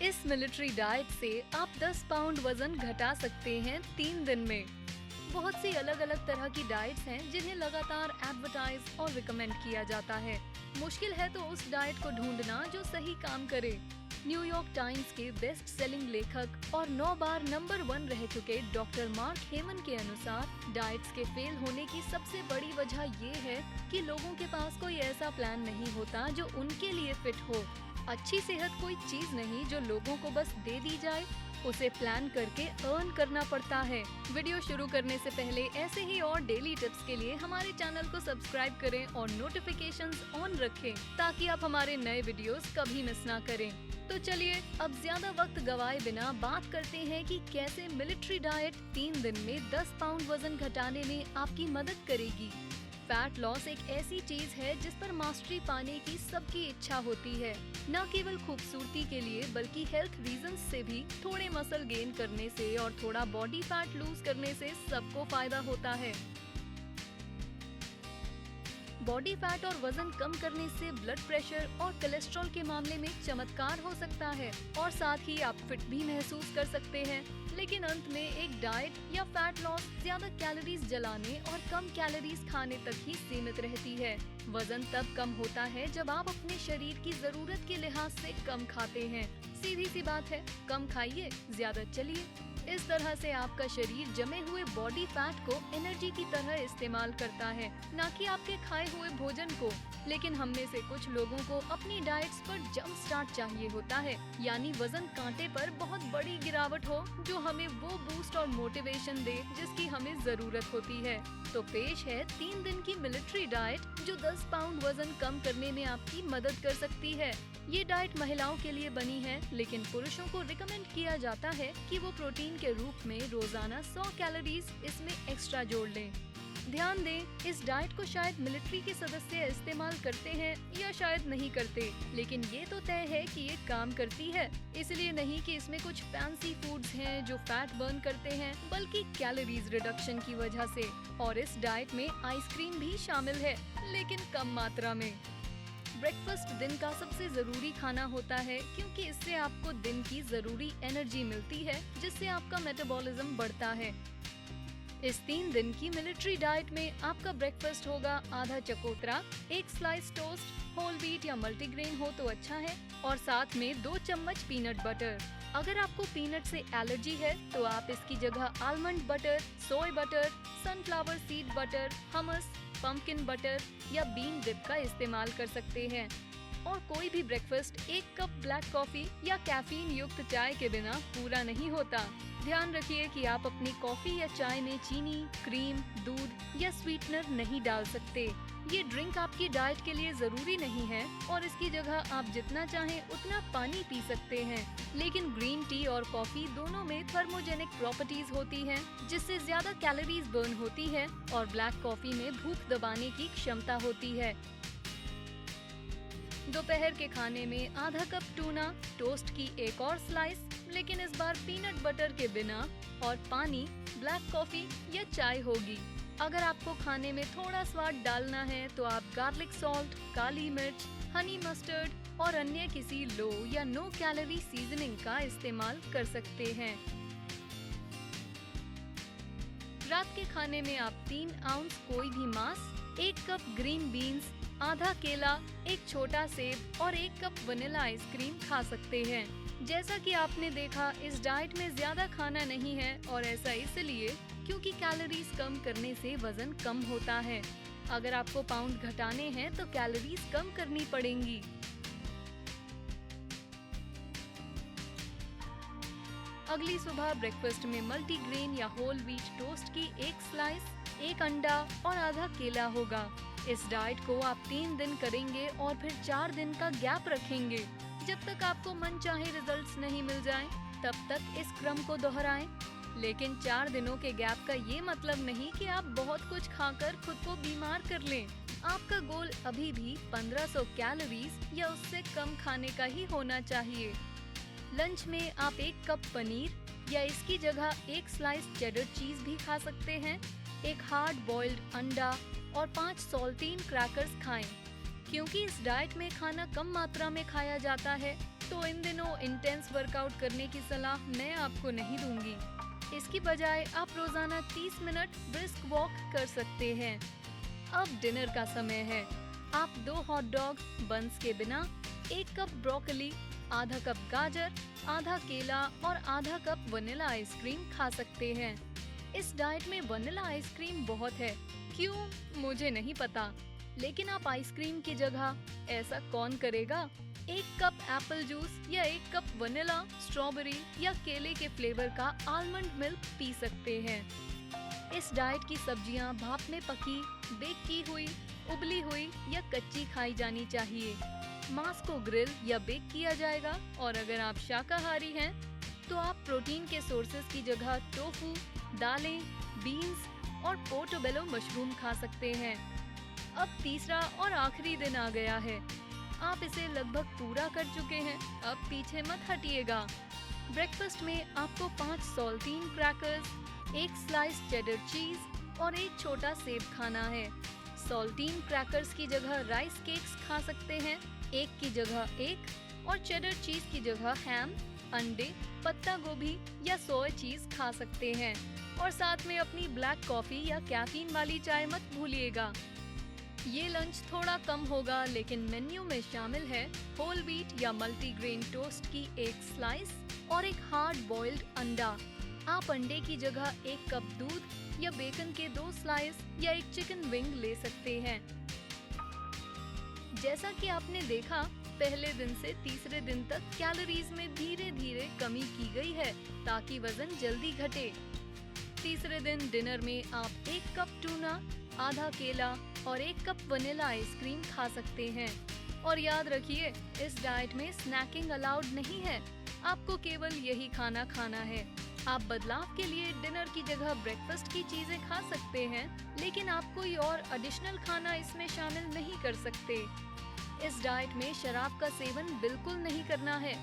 इस military diet से आप 10 पाउंड वजन घटा सकते हैं 3 दिन में। बहुत सी अलग अलग तरह की डाइट्स हैं जिन्हें लगातार एडवर्टाइज और रिकमेंड किया जाता है। मुश्किल है तो उस डाइट को ढूंढना जो सही काम करे। न्यूयॉर्क टाइम्स के बेस्ट सेलिंग लेखक और 9 बार नंबर 1 रह चुके डॉक्टर मार्क हेमन के अनुसार डाइट्स के फेल होने की सबसे बड़ी वजह ये है कि लोगों के पास कोई ऐसा प्लान नहीं होता जो उनके लिए फिट हो। अच्छी सेहत कोई चीज नहीं जो लोगों को बस दे दी जाए, उसे प्लान करके अर्न करना पड़ता है। वीडियो शुरू करने से पहले ऐसे ही और डेली टिप्स के लिए हमारे चैनल को सब्सक्राइब करें और नोटिफिकेशंस ऑन रखें ताकि आप हमारे नए वीडियोस कभी मिस ना करें। तो चलिए अब ज्यादा वक्त गवाए बिना बात करते हैं कि कैसे मिलिट्री डाइट 3 दिन में 10 पाउंड वजन घटाने में आपकी मदद करेगी। फैट लॉस एक ऐसी चीज है जिस पर मास्टरी पाने की सबकी इच्छा होती है, न केवल खूबसूरती के लिए बल्कि हेल्थ रीजंस से भी। थोड़े मसल गेन करने से और थोड़ा बॉडी फैट लूज करने से सबको फायदा होता है। बॉडी फैट और वजन कम करने से ब्लड प्रेशर और कोलेस्ट्रॉल के मामले में चमत्कार हो सकता है और साथ ही आप फिट भी महसूस कर सकते हैं। लेकिन अंत में एक डाइट या फैट लॉस ज्यादा कैलोरीज जलाने और कम कैलोरीज खाने तक ही सीमित रहती है। वजन तब कम होता है जब आप अपने शरीर की जरूरत के लिहाज से कम खाते हैं। सीधी सी बात है, कम खाइए, ज्यादा चलिए। इस तरह से आपका शरीर जमे हुए बॉडी फैट को एनर्जी की तरह इस्तेमाल करता है, न कि आपके खाए हुए भोजन को। लेकिन हम में से कुछ लोगों को अपनी डाइट्स पर जंप स्टार्ट चाहिए होता है, यानी वजन कांटे पर बहुत बड़ी गिरावट हो जो हमें वो बूस्ट और मोटिवेशन दे जिसकी हमें जरूरत होती है। तो पेश है 3 दिन की मिलिट्री डाइट जो 10 पाउंड वजन कम करने में आपकी मदद कर सकती है। ये डाइट महिलाओं के लिए बनी है, लेकिन पुरुषों को रिकमेंड किया जाता है कि वो प्रोटीन के रूप में रोजाना 100 कैलोरीज इसमें एक्स्ट्रा जोड़ लें। ध्यान दें, इस डाइट को शायद मिलिट्री के सदस्य इस्तेमाल करते हैं या शायद नहीं करते, लेकिन ये तो तय है कि ये काम करती है। इसलिए नहीं कि इसमें कुछ फैंसी फूड्स हैं जो फैट बर्न करते हैं, बल्कि कैलोरीज रिडक्शन की वजह से। और इस डाइट में आइसक्रीम भी शामिल है, लेकिन कम मात्रा में। ब्रेकफास्ट दिन का सबसे जरूरी खाना होता है क्योंकि इससे आपको दिन की जरूरी एनर्जी मिलती है जिससे आपका मेटाबॉलिज्म बढ़ता है। इस 3 दिन की मिलिट्री डाइट में आपका ब्रेकफास्ट होगा आधा चकोतरा, 1 स्लाइस टोस्ट, होल व्हीट या मल्टीग्रेन हो तो अच्छा है, और साथ में 2 चम्मच पीनट बटर। अगर आपको पीनट से एलर्जी है तो आप इसकी जगह आलमंड बटर, सोय बटर, सनफ्लावर सीड बटर, हमस, पंपकिन बटर या बीन डिप का इस्तेमाल कर सकते हैं। और कोई भी ब्रेकफास्ट 1 कप ब्लैक कॉफी या कैफीन युक्त चाय के बिना पूरा नहीं होता। ध्यान रखिए कि आप अपनी कॉफी या चाय में चीनी, क्रीम, दूध या स्वीटनर नहीं डाल सकते। ये ड्रिंक आपकी डाइट के लिए जरूरी नहीं है और इसकी जगह आप जितना चाहें उतना पानी पी सकते हैं। लेकिन ग्रीन टी और कॉफी दोनों में थर्मोजेनिक प्रॉपर्टीज होती हैं, जिससे ज्यादा कैलोरीज बर्न होती है, और ब्लैक कॉफी में भूख दबाने की क्षमता होती है। दोपहर के खाने में आधा कप टूना, टोस्ट की 1 और स्लाइस, लेकिन इस बार पीनट बटर के बिना, और पानी, ब्लैक कॉफी या चाय होगी। अगर आपको खाने में थोड़ा स्वाद डालना है तो आप गार्लिक सॉल्ट, काली मिर्च, हनी मस्टर्ड और अन्य किसी लो या नो कैलोरी सीजनिंग का इस्तेमाल कर सकते हैं। रात के खाने में आप 3 आउंस कोई भी मांस, 1 कप ग्रीन बीन्स, आधा केला, 1 छोटा सेब और 1 कप वनीला आइसक्रीम खा सकते हैं। जैसा कि आपने देखा, इस डाइट में ज्यादा खाना नहीं है, और ऐसा इसलिए क्योंकि कैलोरीज कम करने से वजन कम होता है। अगर आपको पाउंड घटाने हैं तो कैलोरीज कम करनी पड़ेंगी। अगली सुबह ब्रेकफास्ट में मल्टीग्रेन या होल व्हीट टोस्ट की 1 स्लाइस, 1 अंडा और आधा केला होगा। इस डाइट को आप 3 दिन करेंगे और फिर 4 दिन का गैप रखेंगे। जब तक आपको मनचाहे रिजल्ट्स नहीं मिल जाएं, तब तक इस क्रम को दोहराएं। लेकिन 4 दिनों के गैप का ये मतलब नहीं कि आप बहुत कुछ खाकर खुद को बीमार कर लें। आपका गोल अभी भी 1500 कैलोरीज या उससे कम खाने का ही होना चाहिए। लंच में आप 1 कप पनीर या इसकी जगह 1 स्लाइस चेडर चीज भी खा सकते हैं, 1 हार्ड बॉइल्ड अंडा और 5 सॉल्टीन क्रैकर्स खाएं। क्योंकि इस डाइट में खाना कम मात्रा में खाया जाता है, तो इन दिनों इंटेंस वर्कआउट करने की सलाह मैं आपको नहीं दूंगी। इसकी बजाय आप रोजाना 30 मिनट ब्रिस्क वॉक कर सकते हैं। अब डिनर का समय है। आप 2 हॉट डॉग बंस के बिना, 1 कप ब्रोकली, आधा कप गाजर, आधा केला और आधा कप वनीला आइसक्रीम खा सकते हैं। इस डाइट में वनीला आइसक्रीम बहुत है, क्यों मुझे नहीं पता, लेकिन आप आइसक्रीम की जगह ऐसा कौन करेगा? 1 कप एप्पल जूस या 1 कप वनीला, स्ट्रॉबेरी या केले के फ्लेवर का आलमंड मिल्क पी सकते हैं। इस डाइट की सब्जियां भाप में पकी, बेक की हुई, उबली हुई या कच्ची खाई जानी चाहिए। मांस को ग्रिल या बेक किया जाएगा और अगर आप शाकाहारी हैं तो आप प्रोटीन के सोर्सेज की जगह टोफू, दालें, बीन्स और पोर्टोबेलो मशरूम खा सकते हैं। अब तीसरा और आखिरी दिन आ गया है। आप इसे लगभग पूरा कर चुके हैं, अब पीछे मत हटिएगा। ब्रेकफास्ट में आपको 5 सॉल्टीन क्रैकर्स, 1 स्लाइस चेडर चीज और 1 छोटा सेब खाना है। सॉल्टीन क्रैकर्स की जगह राइस केक्स खा सकते हैं, 1 की जगह 1, और चेडर चीज की जगह हैम, अंडे, पत्ता गोभी या सोया चीज खा सकते हैं। और साथ में अपनी ब्लैक कॉफी या कैफीन वाली चाय मत भूलिएगा। ये लंच थोड़ा कम होगा, लेकिन मेन्यू में शामिल है होल व्हीट या मल्टीग्रेन टोस्ट की 1 स्लाइस और 1 हार्ड बॉइल्ड अंडा। आप अंडे की जगह 1 कप दूध या बेकन के 2 स्लाइस या 1 चिकन विंग ले सकते हैं। जैसा कि आपने देखा, पहले दिन से तीसरे दिन तक कैलोरीज में धीरे धीरे कमी की गई है ताकि वजन जल्दी घटे। तीसरे दिन डिनर में आप 1 कप टूना, आधा केला और 1 कप वनीला आइसक्रीम खा सकते हैं। और याद रखिए, इस डाइट में स्नैकिंग अलाउड नहीं है, आपको केवल यही खाना खाना है। आप बदलाव के लिए डिनर की जगह ब्रेकफास्ट की चीजें खा सकते हैं, लेकिन आप कोई और एडिशनल खाना इसमें शामिल नहीं कर सकते। इस डाइट में शराब का सेवन बिल्कुल नहीं करना है।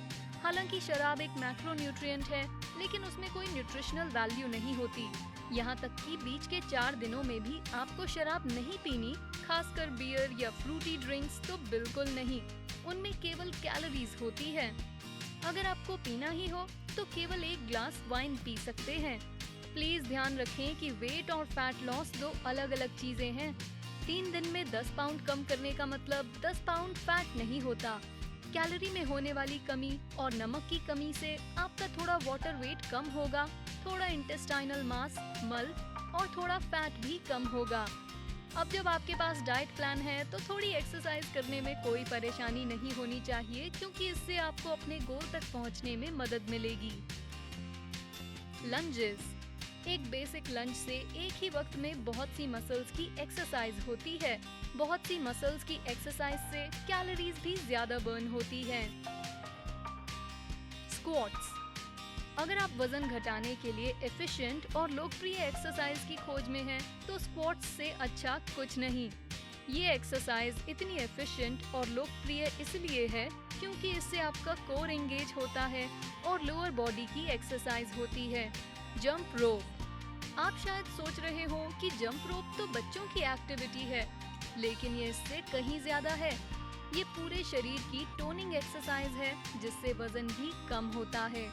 हालांकि शराब एक मैक्रोन्यूट्रिएंट है, लेकिन उसमें कोई न्यूट्रिशनल वैल्यू नहीं होती। यहाँ तक कि बीच के 4 दिनों में भी आपको शराब नहीं पीनी, खासकर बियर या फ्रूटी ड्रिंक्स तो बिल्कुल नहीं। उनमें केवल कैलोरीज होती है। अगर आपको पीना ही हो तो केवल 1 ग्लास वाइन पी सकते हैं। प्लीज ध्यान रखें कि वेट और फैट लॉस 2 अलग अलग चीजें हैं। 3 दिन में 10 पाउंड कम करने का मतलब 10 पाउंड फैट नहीं होता। कैलोरी में होने वाली कमी और नमक की कमी से आपका थोड़ा वाटर वेट कम होगा, थोड़ा इंटेस्टाइनल मास, मल और थोड़ा फैट भी कम होगा। अब जब आपके पास डाइट प्लान है तो थोड़ी एक्सरसाइज करने में कोई परेशानी नहीं होनी चाहिए, क्योंकि इससे आपको अपने गोल तक पहुंचने में मदद मिलेगी। लंजेस। एक बेसिक लंज से एक ही वक्त में बहुत सी मसल्स की एक्सरसाइज होती है। बहुत सी मसल्स की एक्सरसाइज से कैलोरीज भी ज्यादा बर्न होती है। स्क्वाट्स। अगर आप वजन घटाने के लिए एफिशिएंट और लोकप्रिय एक्सरसाइज की खोज में हैं, तो स्क्वाट्स से अच्छा कुछ नहीं। ये एक्सरसाइज इतनी एफिशिएंट और लोकप्रिय इसलिए है क्योंकि इससे आपका कोर एंगेज होता है और लोअर बॉडी की एक्सरसाइज होती है। Jump rope. आप शायद सोच रहे हो कि जंप रोप तो बच्चों की एक्टिविटी है, लेकिन ये इससे कहीं ज्यादा है। ये पूरे शरीर की टोनिंग एक्सरसाइज है, जिससे वजन भी कम होता है।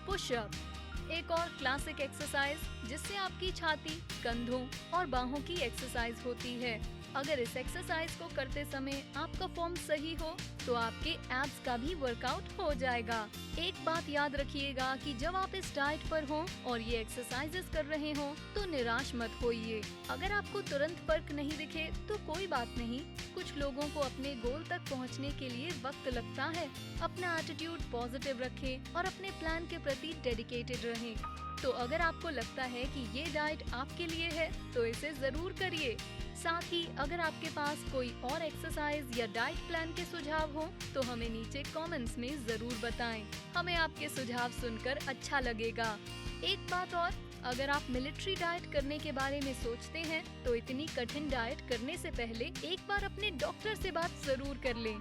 पुशअप। एक और क्लासिक एक्सरसाइज जिससे आपकी छाती, कंधों और बाहों की एक्सरसाइज होती है। अगर इस एक्सरसाइज को करते समय आपका फॉर्म सही हो तो आपके एब्स का भी वर्कआउट हो जाएगा। एक बात याद रखिएगा कि जब आप इस डाइट पर हो और ये एक्सरसाइजेस कर रहे हो तो निराश मत होइए। अगर आपको तुरंत फर्क नहीं दिखे तो कोई बात नहीं। कुछ लोगों को अपने गोल तक पहुंचने के लिए वक्त लगता है। अपना एटीट्यूड पॉजिटिव रखें और अपने प्लान के प्रति डेडिकेटेड रहें। तो अगर आपको लगता है कि ये डाइट आपके लिए है तो इसे जरूर करिए। साथ ही अगर आपके पास कोई और एक्सरसाइज या डाइट प्लान के सुझाव हो तो हमें नीचे कमेंट्स में जरूर बताएं। हमें आपके सुझाव सुनकर अच्छा लगेगा। एक बात और, अगर आप मिलिट्री डाइट करने के बारे में सोचते हैं तो इतनी कठिन डाइट करने से पहले एक बार अपने डॉक्टर से बात जरूर कर लें।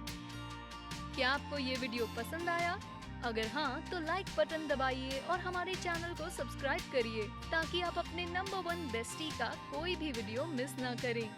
क्या आपको ये वीडियो पसंद आया? अगर हाँ तो लाइक बटन दबाइए और हमारे चैनल को सब्सक्राइब करिए ताकि आप अपने नंबर 1 बेस्टी का कोई भी वीडियो मिस ना करें।